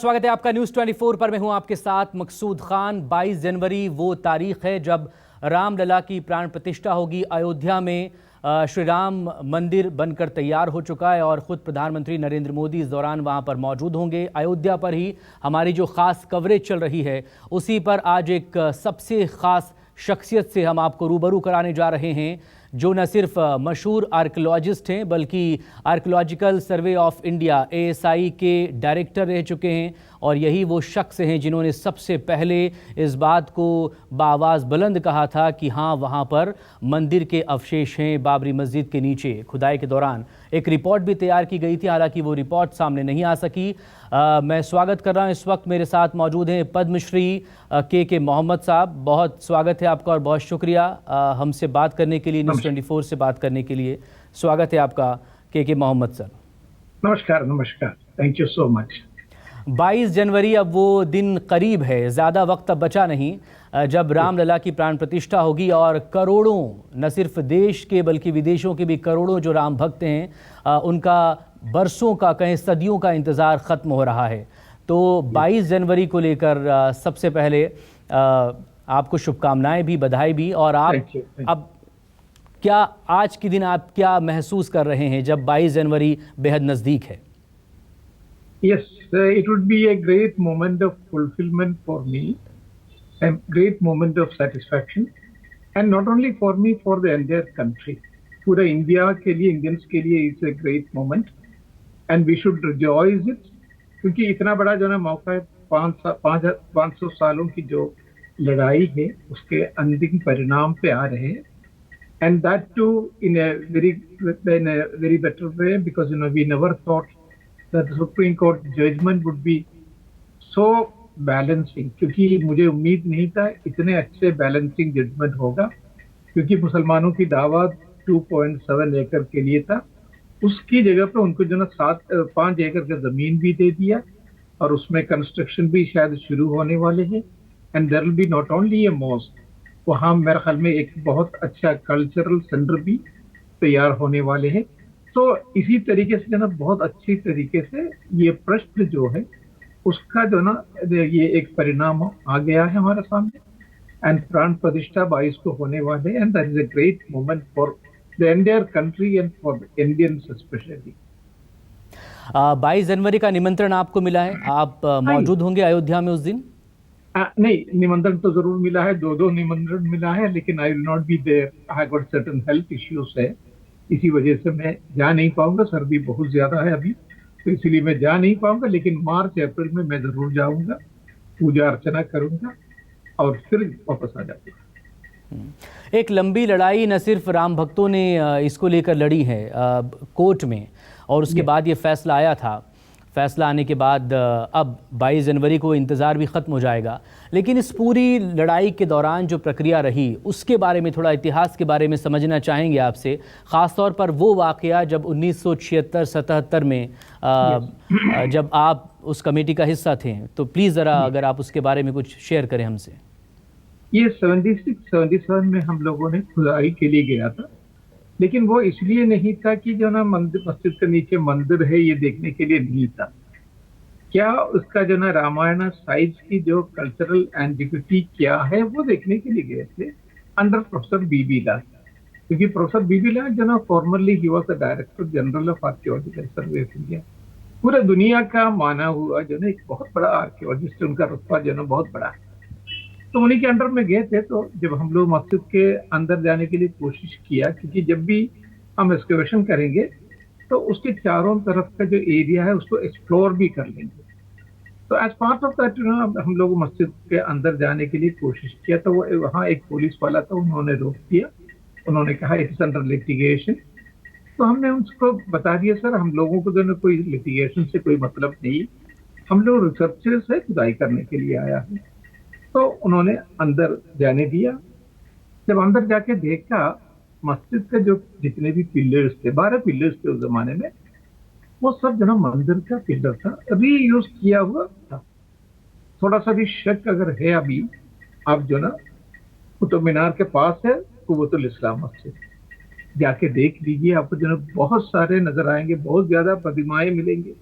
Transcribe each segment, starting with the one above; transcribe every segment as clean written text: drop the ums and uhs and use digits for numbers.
स्वागत है आपका न्यूज़ 24 पर। मैं हूं आपके साथ मकसूद खान। 22 जनवरी वो तारीख है जब रामलला की प्राण प्रतिष्ठा होगी। अयोध्या में श्री राम मंदिर बनकर तैयार हो चुका है और ख़ुद प्रधानमंत्री नरेंद्र मोदी इस दौरान वहां पर मौजूद होंगे। अयोध्या पर ही हमारी जो ख़ास कवरेज चल रही है उसी पर आज एक सबसे ख़ास शख्सियत से हम आपको रूबरू कराने जा रहे हैं, जो न सिर्फ मशहूर आर्कियोलॉजिस्ट हैं बल्कि archaeological survey of India ASI के डायरेक्टर रह चुके हैं। और यही वो शख्स हैं जिन्होंने सबसे पहले इस बात को बाआवाज़ बुलंद कहा था कि हाँ, वहाँ पर मंदिर के अवशेष हैं। बाबरी मस्जिद के नीचे खुदाई के दौरान एक रिपोर्ट भी तैयार की गई थी, हालांकि वो रिपोर्ट सामने नहीं आ सकी। मैं स्वागत कर रहा हूँ, इस वक्त मेरे साथ मौजूद हैं पद्मश्री के मोहम्मद साहब। बहुत स्वागत है आपका और बहुत शुक्रिया हमसे बात करने के लिए, न्यूज़ 24 से बात करने के लिए। स्वागत है आपका के मोहम्मद सर। नमस्कार नमस्कार, थैंक यू सो मच। 22 जनवरी अब वो दिन करीब है, ज़्यादा वक्त अब बचा नहीं जब रामलला की प्राण प्रतिष्ठा होगी और करोड़ों, न सिर्फ देश के बल्कि विदेशों के भी करोड़ों जो राम भक्त हैं उनका बरसों का, कहें सदियों का इंतज़ार ख़त्म हो रहा है। तो 22 जनवरी को लेकर सबसे पहले आपको शुभकामनाएं भी, बधाई भी। और आप अब क्या आज के दिन आप क्या महसूस कर रहे हैं जब 22 जनवरी बेहद नज़दीक है? Yes, it would be a great moment of fulfillment for me, a great moment of satisfaction, and not only for me, for the entire country. पूरा इंडिया के लिए, इंडियंस के लिए it's a great moment, and we should rejoice it, क्योंकि इतना बड़ा जो ना मौका है, 500 सालों की जो लड़ाई है उसके अंतिम परिणाम पे आ रहे हैं, and that too in a very better way, because we never thought that the Supreme Court judgment would be so balancing, क्योंकि मुझे उम्मीद नहीं था इतने अच्छे बैलेंसिंग जजमेंट होगा, क्योंकि मुसलमानों की दावत 2.7 एकड़ के लिए था, उसकी जगह पे उनको जो ना 5 एकड़ का जमीन भी दे दिया और उसमें कंस्ट्रक्शन भी शायद शुरू होने वाले हैं। And there will be not only a mosque, वहाँ मेरे ख्याल में एक बहुत अच्छा कल्चरल सेंटर भी तैयार होने वाले हैं। तो इसी तरीके से जो ना बहुत अच्छी तरीके से ये प्रश्न जो है उसका जो ना ये एक परिणाम आ गया है हमारे सामने, एंड प्राण प्रतिष्ठा 22 को होने वाले, and that is a great moment for the entire country and for Indians specially. 22 जनवरी का निमंत्रण आपको मिला है, आप मौजूद होंगे अयोध्या में उस दिन? नहीं, निमंत्रण तो जरूर मिला है, दो निमंत्रण मिला है, लेकिन I will not be there, I got certain health issues है, इसी वजह से मैं जा नहीं पाऊंगा। सर्दी बहुत ज्यादा है अभी, तो इसलिए मैं जा नहीं पाऊंगा, लेकिन मार्च अप्रैल में मैं जरूर जाऊंगा, पूजा अर्चना करूंगा और फिर वापस आ जाऊंगा। एक लंबी लड़ाई न सिर्फ राम भक्तों ने इसको लेकर लड़ी है कोर्ट में, और उसके बाद ये फैसला आया था। फैसला आने के बाद अब 22 जनवरी को इंतज़ार भी ख़त्म हो जाएगा, लेकिन इस पूरी लड़ाई के दौरान जो प्रक्रिया रही उसके बारे में, थोड़ा इतिहास के बारे में समझना चाहेंगे आपसे, ख़ास तौर पर वो वाक़या जब 1976-77 में जब आप उस कमेटी का हिस्सा थे। तो प्लीज़ ज़रा अगर आप उसके बारे में कुछ शेयर करें हमसे। ये 76-77 में हम लोगों ने खुदाई के लिए गया था, लेकिन वो इसलिए नहीं था कि जो ना मस्जिद के नीचे मंदिर है ये देखने के लिए नहीं था। क्या उसका जो ना रामायण साइट्स की जो कल्चरल एंटिक्विटी क्या है वो देखने के लिए गए थे अंडर प्रोफेसर BB लाल, क्योंकि प्रोफेसर BB लाल जो ना formerly he was the director general of archaeological survey of India. पूरे दुनिया का माना हुआ जो ना एक बहुत बड़ा आर्कियोलॉजिस्ट, उनका रुतबा जो ना बहुत बड़ा है। तो उन्हीं के अंडर में गए थे। तो जब हम लोग मस्जिद के अंदर जाने के लिए कोशिश किया, क्योंकि जब भी हम एक्सकवेशन करेंगे तो उसके चारों तरफ का जो एरिया है उसको एक्सप्लोर भी कर लेंगे। तो एज पार्ट ऑफ दैट हम लोग मस्जिद के अंदर जाने के लिए कोशिश किया, तो वो वहाँ एक पुलिस वाला था, उन्होंने रोक दिया। उन्होंने कहा इट्स अंडर लिटिगेशन। तो हमने उसको बता दिया, सर हम लोगों को जो कोई लिटिगेशन से कोई मतलब नहीं, हम लोग रिसर्चर से खुदाई करने के लिए आया है। तो उन्होंने अंदर जाने दिया। जब अंदर जाके देखा, मस्जिद के जो जितने भी पिलर्स थे, 12 पिलर्स थे उस जमाने में, वो सब जो ना मंदिर का पिलर था, रीयूज किया हुआ था। थोड़ा सा भी शक अगर है अभी, आप जो ना कुतुब मीनार के पास है कुव्वतुल इस्लाम मस्जिद, जाके देख लीजिए, आपको जो ना बहुत सारे नजर आएंगे, बहुत ज्यादा प्रतिमाएं मिलेंगे।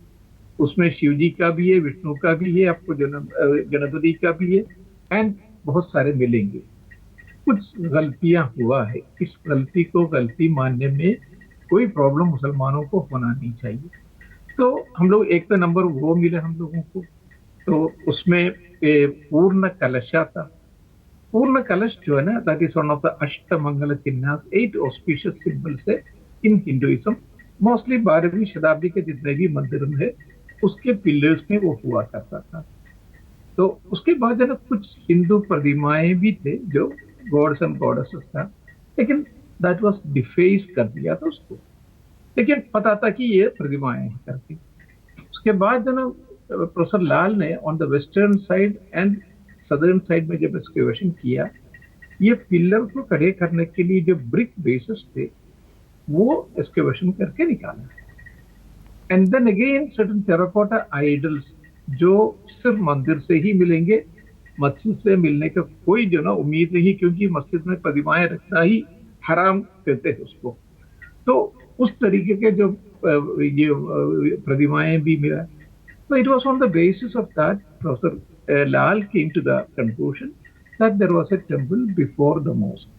उसमें शिव जी का भी है, विष्णु का भी है, आपको गणपति का भी है, एंड बहुत सारे मिलेंगे। कुछ गलतियां हुआ है, इस गलती को गलती मानने में कोई प्रॉब्लम मुसलमानों को होना नहीं चाहिए। तो हम लोग एक तो नंबर वो मिले हम लोगों को, तो उसमें पूर्ण कलशा था। पूर्ण कलश जो है ना, that is one of the Ashtamangal चिन्ह, 8 ऑस्पिशियस सिंबल्स है इन हिंदुइज्म। मोस्टली 12वीं शताब्दी के जितने भी मंदिर है उसके पिलर्स में वो हुआ करता था। तो उसके बाद जो है कुछ हिंदू प्रतिमाएं भी थे जो गॉड्स एंड गॉडेसेस था, लेकिन दैट वाज डिफेस कर दिया था उसको, लेकिन पता था कि ये प्रतिमाएं हैं करके। उसके बाद जो ना प्रोफेसर लाल ने on the western side and southern side में जब एक्सकेवेशन किया, ये पिलर को खड़े करने के लिए जो ब्रिक बेसिस थे वो एक्सकेवेशन करके निकाला। And then again certain terracotta idols जो सिर्फ मंदिर से ही मिलेंगे, मस्जिद से मिलने का कोई जो ना उम्मीद नहीं, क्योंकि मस्जिद में प्रतिमाएं रखना ही हराम कहते हैं उसको। तो उस तरीके के जो ये प्रतिमाएं भी मिला। So it was on the basis of that Professor Lal came to the conclusion that there was a temple before the mosque.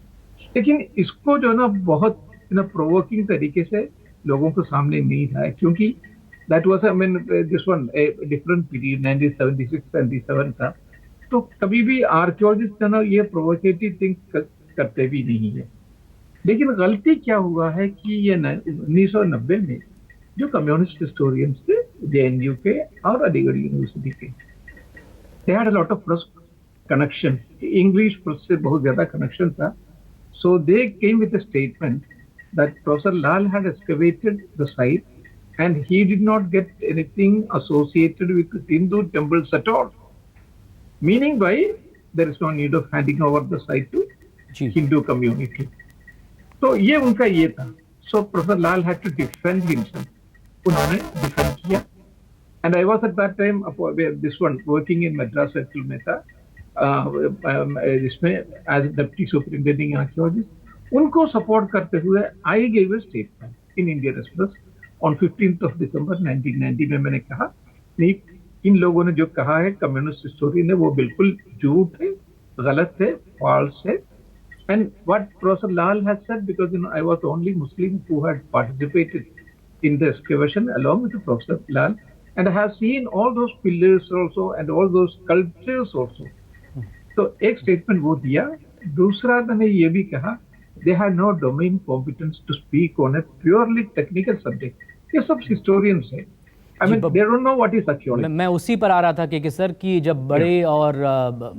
लेकिन इसको जो ना बहुत प्रोवोकिंग तरीके से लोगों को सामने नहीं लाया, क्योंकि that was I mean this one different period 1976-77 था। तो कभी भी आर्कियोलॉजिस्ट जो ना ये प्रोवोकेटिव थिंग करते भी नहीं है। लेकिन गलती क्या हुआ है कि ये 1990 में जो कम्युनिस्ट हिस्टोरियंस थे JNU के और अलीगढ़ यूनिवर्सिटी के, they had a lot of press connection, English press से बहुत ज्यादा कनेक्शन था। So they came with a statement that Professor Lal had excavated the site and he did not get anything associated with Hindu temples at all, meaning by there is no need of handing over the site to Hindu community. तो ये उनका ये था। So Professor Lal had to defend himself. उन्होंने defend किया। And I was at that time this one working in Madras circle में था, जिसमें एज डिप्टी सुपरिटेंडिंग आर्कियोलॉजिस्ट। उनको सपोर्ट करते हुए I gave a statement in Indian express on 15 दिसंबर 1990 में। मैंने कहा नहीं, इन लोगों ने जो कहा है कम्युनिस्ट हिस्टोरियन ने वो बिल्कुल झूठ है, गलत है, फॉल्स है। And what Professor Lal has said, because I was the only Muslim who had participated in the excavation along with Professor Lal, and I have seen all those pillars also and all those sculptures also. तो एक statement वो दिया। दूसरा मैंने ये भी कहा they have no domain competence to speak on a purely technical subject. ये सब हिस्टोरियंस है। I mean, they don't know what is archaeology. मैं उसी पर आ रहा था कि सर कि जब बड़े और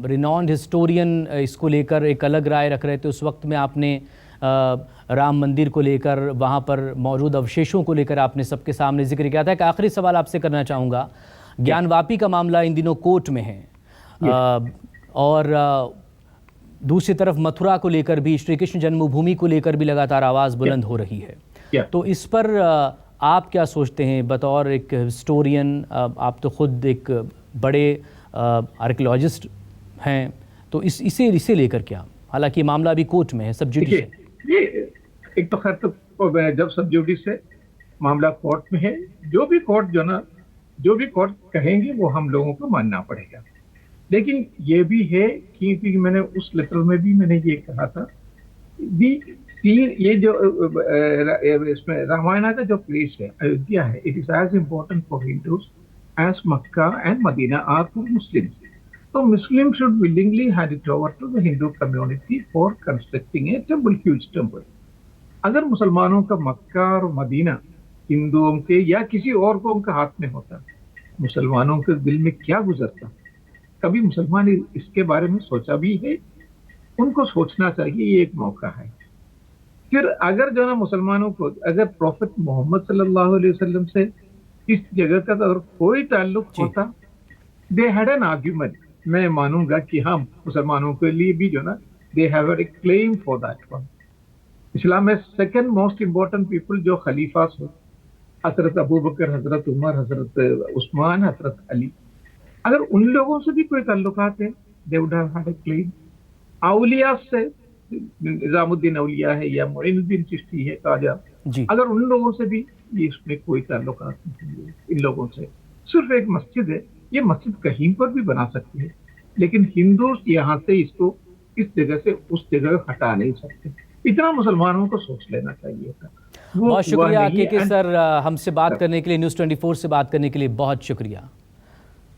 रिनॉन्ड हिस्टोरियन इसको लेकर एक अलग राय रख रहे थे, उस वक्त में आपने राम मंदिर को लेकर, वहाँ पर मौजूद अवशेषों को लेकर आपने सबके सामने जिक्र किया था। एक आखिरी सवाल आपसे करना चाहूँगा। ज्ञानवापी का मामला इन दिनों कोर्ट में है, और दूसरी तरफ मथुरा को लेकर भी, श्री कृष्ण जन्मभूमि को लेकर भी लगातार आवाज़ बुलंद हो रही है। तो इस पर आप क्या सोचते हैं बतौर एक हिस्टोरियन? आप तो खुद एक बड़े आर्कियोलॉजिस्ट हैं, तो इसे लेकर क्या? हालांकि मामला अभी कोर्ट में है, सब जुडिस है। ये एक तो खैर तो जब सब जुडिस है, मामला कोर्ट में है, जो भी कोर्ट कहेंगे वो हम लोगों को मानना पड़ेगा। लेकिन ये भी है कि मैंने उस लेटर में भी मैंने ये कहा था, ये जो इसमें रामायण का जो प्लेस है अयोध्या है, it is as important for Hindus as Mecca and Medina are for Muslims. तो Muslim should willingly hand it over to the Hindu community for constructing a temple, huge temple. अगर मुसलमानों का मक्का और मदीना हिंदुओं के या किसी और को उनका हाथ में होता, मुसलमानों के दिल में क्या गुजरता? कभी मुसलमान इसके बारे में सोचा भी है? उनको सोचना चाहिए, ये एक मौका है। फिर अगर जो ना मुसलमानों को अगर प्रॉफिट मोहम्मद सल्लल्लाहु अलैहि वसल्लम से इस जगह का अगर कोई ताल्लुक होता, दे हैड एन आर्ग्यूमेंट। मैं मानूंगा कि हाँ, मुसलमानों के लिए भी जो ना they have a claim for that one. इस्लाम में सेकंड मोस्ट इम्पोर्टेंट पीपल जो खलीफास हो, हजरत अबू बकर, हजरत उमर, हजरत उस्मान, हजरत अली, अगर उन लोगों से भी कोई ताल्लुकात है, they would have had a claim. Auliya से, निजामुद्दीन औलिया है या मोइनुद्दीन चिश्ती है, काजा, अगर उन लोगों से भी इसमें कोई ताल्लुकात नहीं है इन लोगों से, सिर्फ एक मस्जिद है, ये मस्जिद कहीं पर भी बना सकते हैं, लेकिन हिंदू यहाँ से इसको इस जगह से उस जगह हटा नहीं सकते। इतना मुसलमानों को सोच लेना चाहिए था, वो बहुत हुआ शुक्रिया नहीं के है। सर, हमसे बात करने के लिए, न्यूज़ 24 से बात करने के लिए बहुत शुक्रिया।